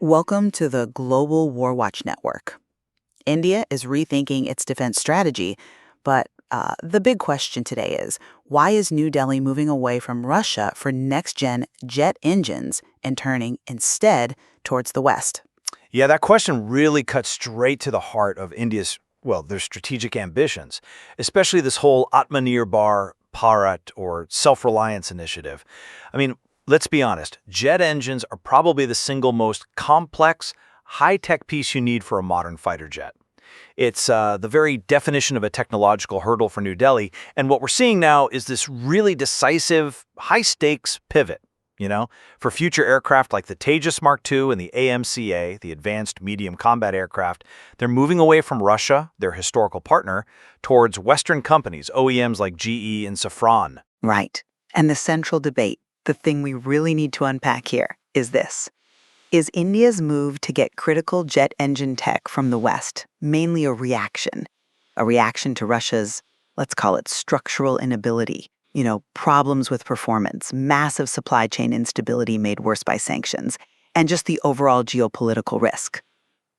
Welcome to the global Warwatch network. India is rethinking its defense strategy, but the big question today is, why is New Delhi moving away from Russia for next-gen jet engines and turning instead towards the West? Yeah, that question really cuts straight to the heart of India's, their strategic ambitions, especially this whole Atmanirbhar Bharat or self-reliance initiative. I mean, let's be honest, jet engines are probably the single most complex, high-tech piece you need for a modern fighter jet. It's the very definition of a technological hurdle for New Delhi, and what we're seeing now is this really decisive, high-stakes pivot. For future aircraft like the Tejas Mk2 and the AMCA, the Advanced Medium Combat Aircraft, they're moving away from Russia, their historical partner, towards Western companies, OEMs like GE and Safran. Right. And the central debate, the thing we really need to unpack here, is this. Is India's move to get critical jet engine tech from the West mainly a reaction? A reaction to Russia's, let's call it structural inability, problems with performance, massive supply chain instability made worse by sanctions, and just the overall geopolitical risk?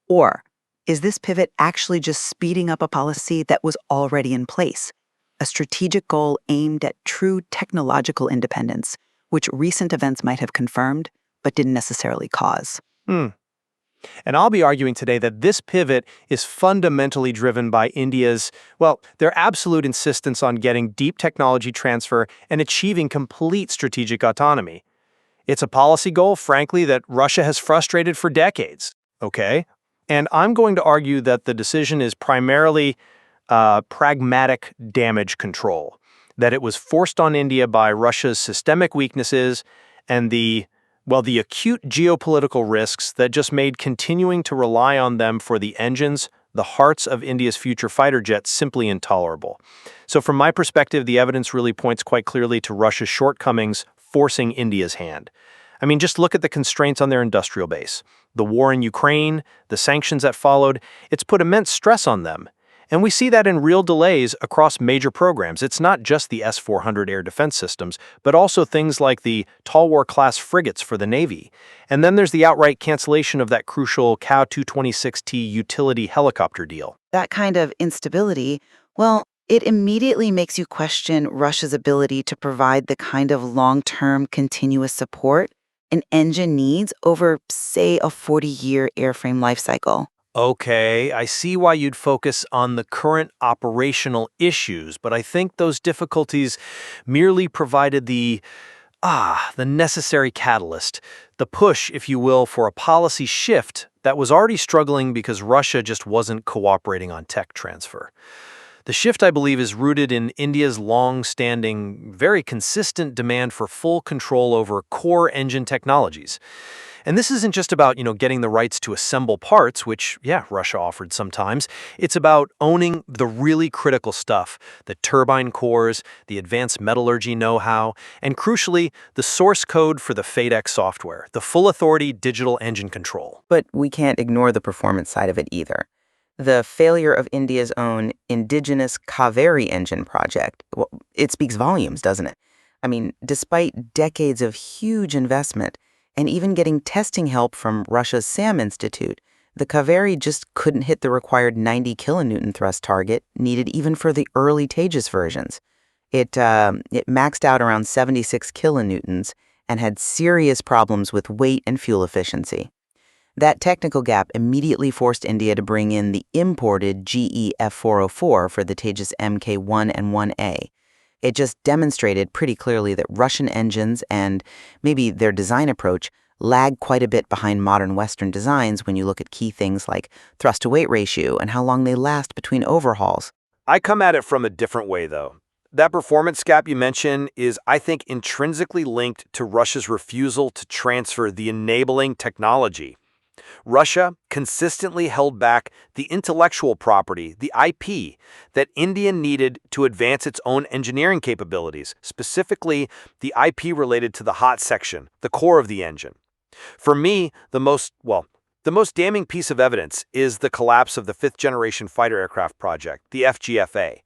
Or is this pivot actually just speeding up a policy that was already in place, a strategic goal aimed at true technological independence, which recent events might have confirmed, but didn't necessarily cause? And I'll be arguing today that this pivot is fundamentally driven by India's, their absolute insistence on getting deep technology transfer and achieving complete strategic autonomy. It's a policy goal, frankly, that Russia has frustrated for decades, okay? And I'm going to argue that the decision is primarily pragmatic damage control, that it was forced on India by Russia's systemic weaknesses and the acute geopolitical risks that just made continuing to rely on them for the engines, the hearts of India's future fighter jets, simply intolerable. So from my perspective, the evidence really points quite clearly to Russia's shortcomings forcing India's hand. I mean, just look at the constraints on their industrial base. The war in Ukraine, the sanctions that followed, it's put immense stress on them. And we see that in real delays across major programs. It's not just the S-400 air defense systems, but also things like the Talwar-class frigates for the Navy. And then there's the outright cancellation of that crucial Cow-226T utility helicopter deal. That kind of instability, it immediately makes you question Russia's ability to provide the kind of long-term continuous support an engine needs over, say, a 40-year airframe life cycle. Okay, I see why you'd focus on the current operational issues, but I think those difficulties merely provided the necessary catalyst, the push, if you will, for a policy shift that was already struggling because Russia just wasn't cooperating on tech transfer. The shift, I believe, is rooted in India's long-standing, very consistent demand for full control over core engine technologies. And this isn't just about, getting the rights to assemble parts, which, Russia offered sometimes. It's about owning the really critical stuff, the turbine cores, the advanced metallurgy know-how, and crucially, the source code for the FADEX software, the full authority digital engine control. But we can't ignore the performance side of it either. The failure of India's own Indigenous Kaveri engine project, it speaks volumes, doesn't it? I mean, despite decades of huge investment, and even getting testing help from Russia's SAM Institute, the Kaveri just couldn't hit the required 90 kilonewton thrust target needed even for the early Tejas versions. It maxed out around 76 kilonewtons and had serious problems with weight and fuel efficiency. That technical gap immediately forced India to bring in the imported GE F404 for the Tejas Mk2 and 1A. It just demonstrated pretty clearly that Russian engines and maybe their design approach lag quite a bit behind modern Western designs when you look at key things like thrust-to-weight ratio and how long they last between overhauls. I come at it from a different way, though. That performance gap you mentioned is, I think, intrinsically linked to Russia's refusal to transfer the enabling technology. Russia consistently held back the intellectual property, the IP, that India needed to advance its own engineering capabilities, specifically the IP related to the hot section, the core of the engine. For me, the most damning piece of evidence is the collapse of the fifth-generation fighter aircraft project, the FGFA.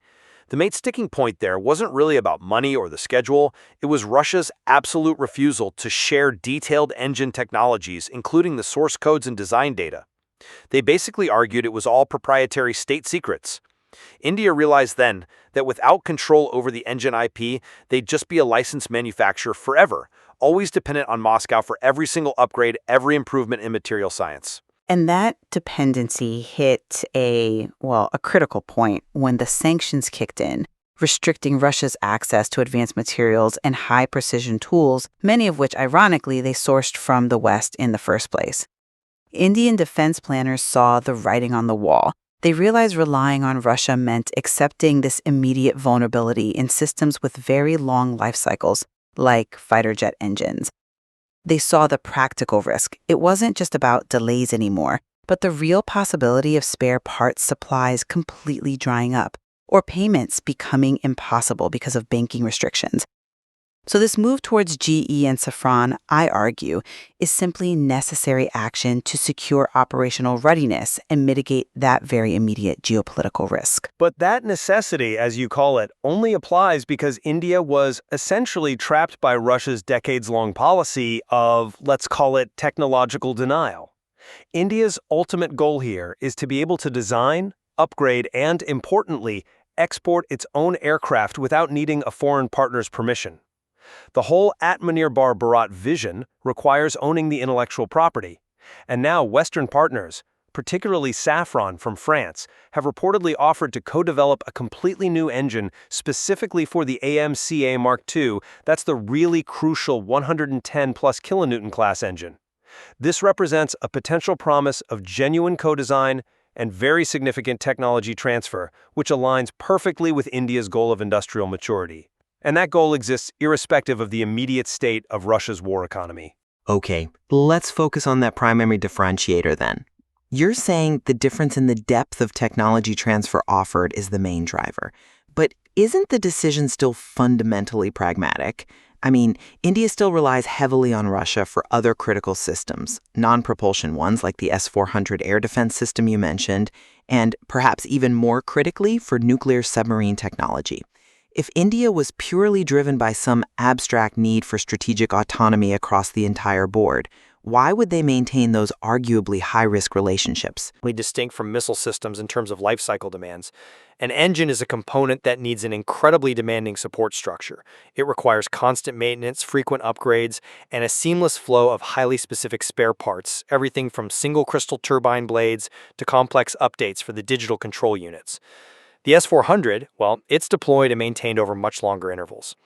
The main sticking point there wasn't really about money or the schedule, it was Russia's absolute refusal to share detailed engine technologies, including the source codes and design data. They basically argued it was all proprietary state secrets. India realized then that without control over the engine IP, they'd just be a licensed manufacturer forever, always dependent on Moscow for every single upgrade, every improvement in material science. And that dependency hit a critical point when the sanctions kicked in, restricting Russia's access to advanced materials and high-precision tools, many of which, ironically, they sourced from the West in the first place. Indian defense planners saw the writing on the wall. They realized relying on Russia meant accepting this immediate vulnerability in systems with very long life cycles, like fighter jet engines. They saw the practical risk. It wasn't just about delays anymore, but the real possibility of spare parts supplies completely drying up, or payments becoming impossible because of banking restrictions. So this move towards GE and Safran, I argue, is simply necessary action to secure operational readiness and mitigate that very immediate geopolitical risk. But that necessity, as you call it, only applies because India was essentially trapped by Russia's decades-long policy of, let's call it, technological denial. India's ultimate goal here is to be able to design, upgrade, and, importantly, export its own aircraft without needing a foreign partner's permission. The whole Atmanirbhar Bharat vision requires owning the intellectual property. And now Western partners, particularly Safran from France, have reportedly offered to co-develop a completely new engine specifically for the AMCA Mk2. That's the really crucial 110-plus kilonewton class engine. This represents a potential promise of genuine co-design and very significant technology transfer, which aligns perfectly with India's goal of industrial maturity. And that goal exists irrespective of the immediate state of Russia's war economy. Okay, let's focus on that primary differentiator then. You're saying the difference in the depth of technology transfer offered is the main driver. But isn't the decision still fundamentally pragmatic? I mean, India still relies heavily on Russia for other critical systems, non-propulsion ones like the S-400 air defense system you mentioned, and perhaps even more critically for nuclear submarine technology. If India was purely driven by some abstract need for strategic autonomy across the entire board, why would they maintain those arguably high-risk relationships? Distinct from missile systems in terms of life cycle demands. An engine is a component that needs an incredibly demanding support structure. It requires constant maintenance, frequent upgrades, and a seamless flow of highly specific spare parts, everything from single crystal turbine blades to complex updates for the digital control units. The S-400, it's deployed and maintained over much longer intervals.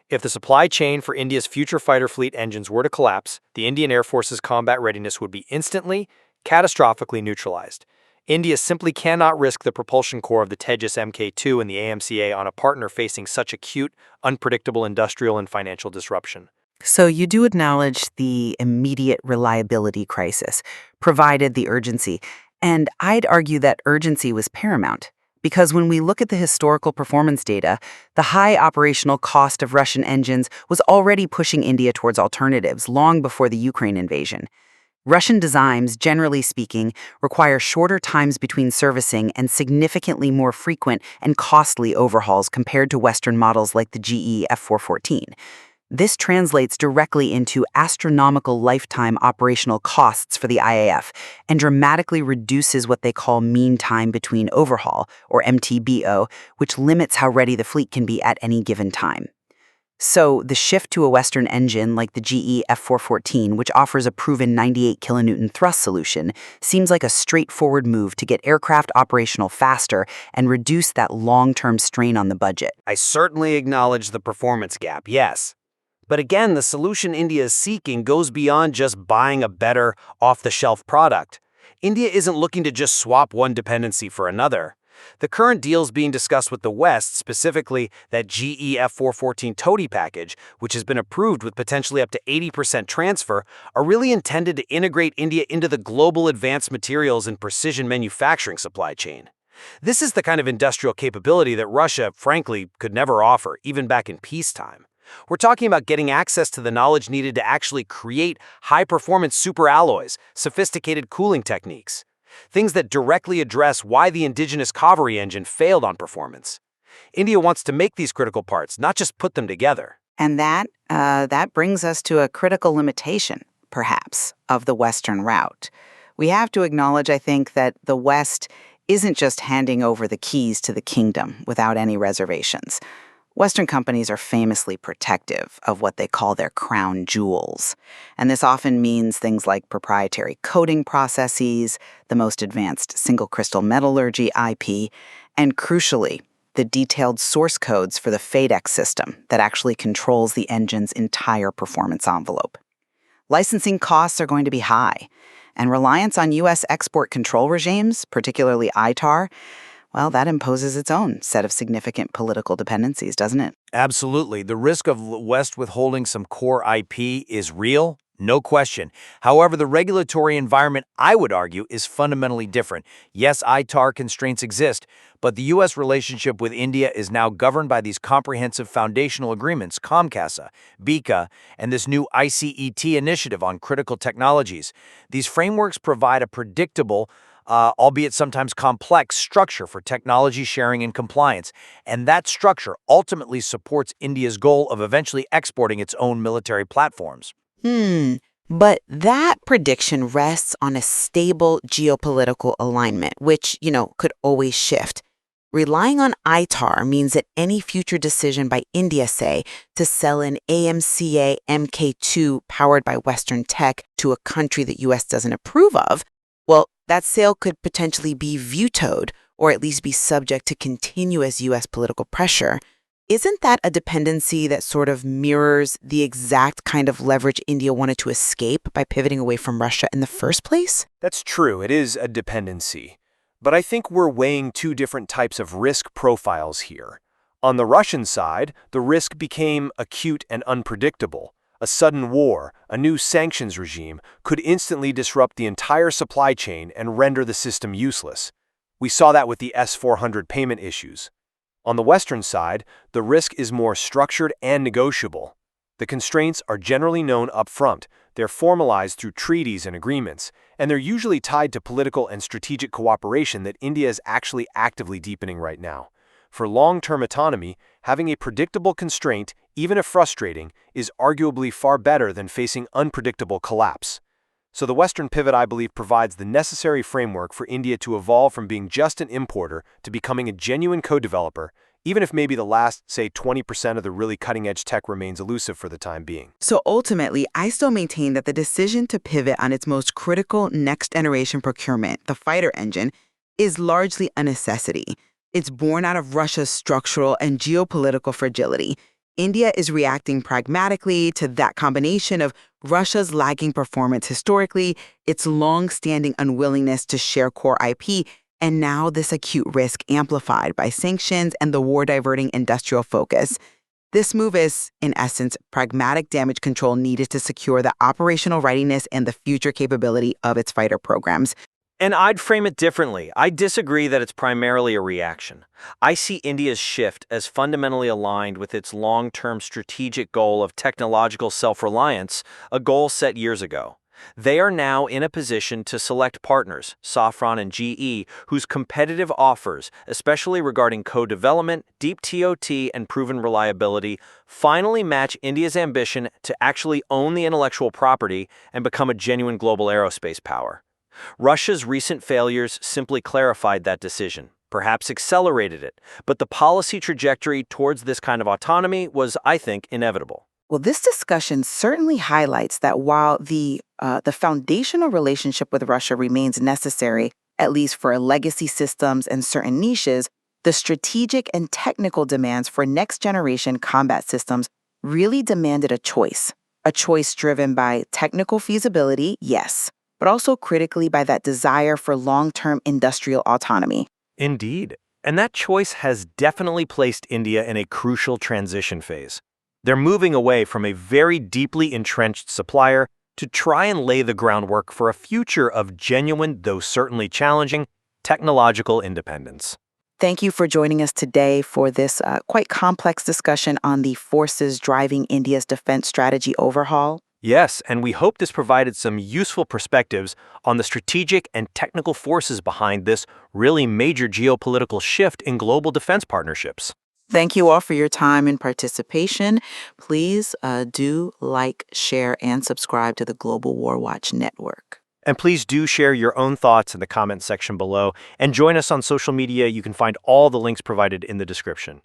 If the supply chain for India's future fighter fleet engines were to collapse, the Indian Air Force's combat readiness would be instantly, catastrophically neutralized. India simply cannot risk the propulsion core of the Tejas Mk2 and the AMCA on a partner facing such acute, unpredictable industrial and financial disruption. So you do acknowledge the immediate reliability crisis, provided the urgency. And I'd argue that urgency was paramount. Because when we look at the historical performance data, the high operational cost of Russian engines was already pushing India towards alternatives long before the Ukraine invasion. Russian designs, generally speaking, require shorter times between servicing and significantly more frequent and costly overhauls compared to Western models like the GE F414. This translates directly into astronomical lifetime operational costs for the IAF and dramatically reduces what they call mean time between overhaul, or MTBO, which limits how ready the fleet can be at any given time. So the shift to a Western engine like the GE F414, which offers a proven 98 kilonewton thrust solution, seems like a straightforward move to get aircraft operational faster and reduce that long-term strain on the budget. I certainly acknowledge the performance gap, yes. But again, the solution India is seeking goes beyond just buying a better, off-the-shelf product. India isn't looking to just swap one dependency for another. The current deals being discussed with the West, specifically that GE F414 toady package, which has been approved with potentially up to 80% transfer, are really intended to integrate India into the global advanced materials and precision manufacturing supply chain. This is the kind of industrial capability that Russia, frankly, could never offer, even back in peacetime. We're talking about getting access to the knowledge needed to actually create high-performance superalloys, sophisticated cooling techniques, things that directly address why the Indigenous Kaveri engine failed on performance. India wants to make these critical parts, not just put them together. And that brings us to a critical limitation, perhaps, of the Western route. We have to acknowledge, I think, that the West isn't just handing over the keys to the kingdom without any reservations. Western companies are famously protective of what they call their crown jewels. And this often means things like proprietary coating processes, the most advanced single crystal metallurgy IP, and crucially, the detailed source codes for the FADEC system that actually controls the engine's entire performance envelope. Licensing costs are going to be high, and reliance on U.S. export control regimes, particularly ITAR, well, that imposes its own set of significant political dependencies, doesn't it? Absolutely. The risk of West withholding some core IP is real, no question. However, the regulatory environment, I would argue, is fundamentally different. Yes, ITAR constraints exist, but the U.S. relationship with India is now governed by these comprehensive foundational agreements, COMCASA, BICA, and this new ICET initiative on critical technologies. These frameworks provide a predictable, albeit sometimes complex, structure for technology sharing and compliance. And that structure ultimately supports India's goal of eventually exporting its own military platforms. But that prediction rests on a stable geopolitical alignment, which, could always shift. Relying on ITAR means that any future decision by India, say, to sell an AMCA Mk2 powered by Western tech to a country that U.S. doesn't approve of, well, that sale could potentially be vetoed or at least be subject to continuous U.S. political pressure. Isn't that a dependency that sort of mirrors the exact kind of leverage India wanted to escape by pivoting away from Russia in the first place? That's true, it is a dependency. But I think we're weighing two different types of risk profiles here. On the Russian side, the risk became acute and unpredictable. A sudden war, a new sanctions regime, could instantly disrupt the entire supply chain and render the system useless. We saw that with the S-400 payment issues. On the Western side, the risk is more structured and negotiable. The constraints are generally known up front, they're formalized through treaties and agreements, and they're usually tied to political and strategic cooperation that India is actually actively deepening right now. For long-term autonomy, having a predictable constraint, even if frustrating, is arguably far better than facing unpredictable collapse. So the Western pivot, I believe, provides the necessary framework for India to evolve from being just an importer to becoming a genuine co-developer, even if maybe the last, say, 20% of the really cutting-edge tech remains elusive for the time being. So ultimately, I still maintain that the decision to pivot on its most critical next-generation procurement, the fighter engine, is largely a necessity. It's born out of Russia's structural and geopolitical fragility. India is reacting pragmatically to that combination of Russia's lagging performance historically, its long-standing unwillingness to share core IP, and now this acute risk amplified by sanctions and the war-diverting industrial focus. This move is, in essence, pragmatic damage control needed to secure the operational readiness and the future capability of its fighter programs. And I'd frame it differently. I disagree that it's primarily a reaction. I see India's shift as fundamentally aligned with its long-term strategic goal of technological self-reliance, a goal set years ago. They are now in a position to select partners, Safran and GE, whose competitive offers, especially regarding co-development, deep TOT, and proven reliability, finally match India's ambition to actually own the intellectual property and become a genuine global aerospace power. Russia's recent failures simply clarified that decision, perhaps accelerated it, but the policy trajectory towards this kind of autonomy was, I think, inevitable. Well, this discussion certainly highlights that while the foundational relationship with Russia remains necessary, at least for legacy systems and certain niches, the strategic and technical demands for next-generation combat systems really demanded a choice driven by technical feasibility, yes, but also critically by that desire for long-term industrial autonomy. Indeed. And that choice has definitely placed India in a crucial transition phase. They're moving away from a very deeply entrenched supplier to try and lay the groundwork for a future of genuine, though certainly challenging, technological independence. Thank you for joining us today for this quite complex discussion on the forces driving India's defense strategy overhaul. Yes, and we hope this provided some useful perspectives on the strategic and technical forces behind this really major geopolitical shift in global defense partnerships. Thank you all for your time and participation. Please do like, share, and subscribe to the Global Warwatch Network. And please do share your own thoughts in the comment section below and join us on social media. You can find all the links provided in the description.